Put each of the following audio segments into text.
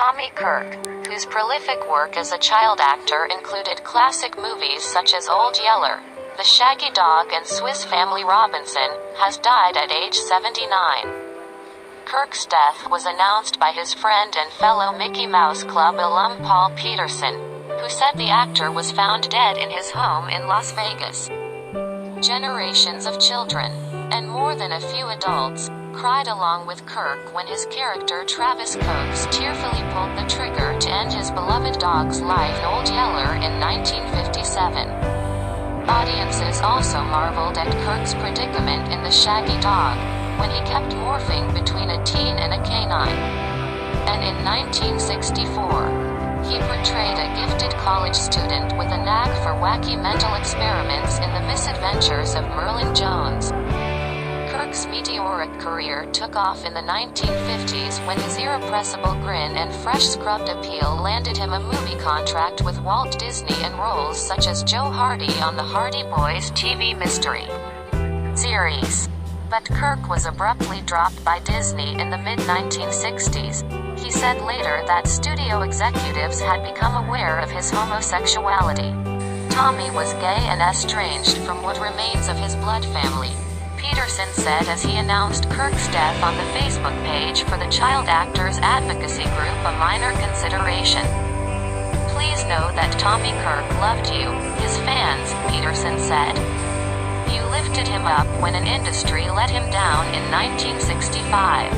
Tommy Kirk, whose prolific work as a child actor included classic movies such as Old Yeller, The Shaggy Dog and Swiss Family Robinson, has died at age 79. Kirk's death was announced by his friend and fellow Mickey Mouse Club alum Paul Peterson, who said the actor was found dead in his home in Las Vegas. Generations of children, and more than a few adults, cried along with Kirk when his character Travis Coates tearfully pulled the trigger to end his beloved dog's life in Old Yeller in 1957. Audiences also marveled at Kirk's predicament in The Shaggy Dog, when he kept morphing between a teen and a canine. And in 1964, he portrayed a gifted college student with a knack for wacky mental experiments in The Misadventures of Merlin Jones. Kirk's meteoric career took off in the 1950s when his irrepressible grin and fresh scrubbed appeal landed him a movie contract with Walt Disney in roles such as Joe Hardy on the Hardy Boys TV mystery series. But Kirk was abruptly dropped by Disney in the mid-1960s. He said later that studio executives had become aware of his homosexuality. Tommy was gay and estranged from what remains of his blood family, Peterson said as he announced Kirk's death on the Facebook page for the Child Actors Advocacy Group A Minor Consideration. Please know that Tommy Kirk loved you, his fans, Peterson said. You lifted him up when an industry let him down in 1965.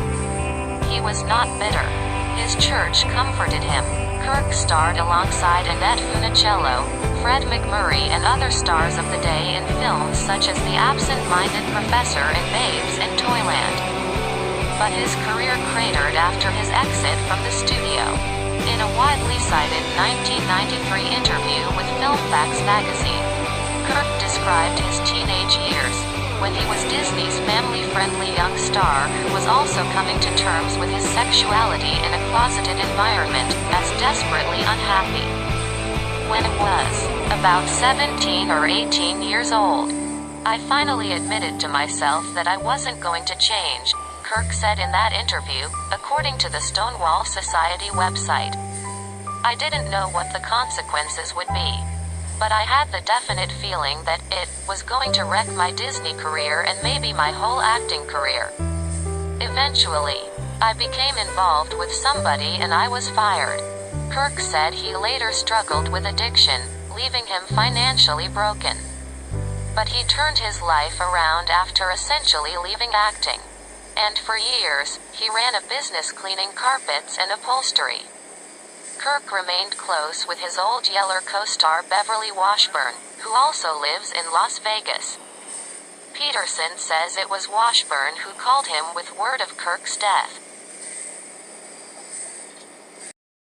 He was not bitter. His church comforted him. Kirk starred alongside Annette Funicello, Fred MacMurray and other stars of the day in films such as The Absent-Minded Professor and Babes in Toyland. But his career cratered after his exit from the studio. In a widely cited 1993 interview with FilmFacts magazine, Kirk described his teenage years, when he was Disney's family-friendly young star who was also coming to terms with his sexuality in a closeted environment, as desperately unhappy. When it was about 17 or 18 years old, I finally admitted to myself that I wasn't going to change, Kirk said in that interview, according to the Stonewall Society website. I didn't know what the consequences would be, but I had the definite feeling that it was going to wreck my Disney career and maybe my whole acting career. Eventually, I became involved with somebody and I was fired. Kirk said he later struggled with addiction, leaving him financially broken. But he turned his life around after essentially leaving acting. And for years, he ran a business cleaning carpets and upholstery. Kirk remained close with his Old Yeller co-star Beverly Washburn, who also lives in Las Vegas. Peterson says it was Washburn who called him with word of Kirk's death.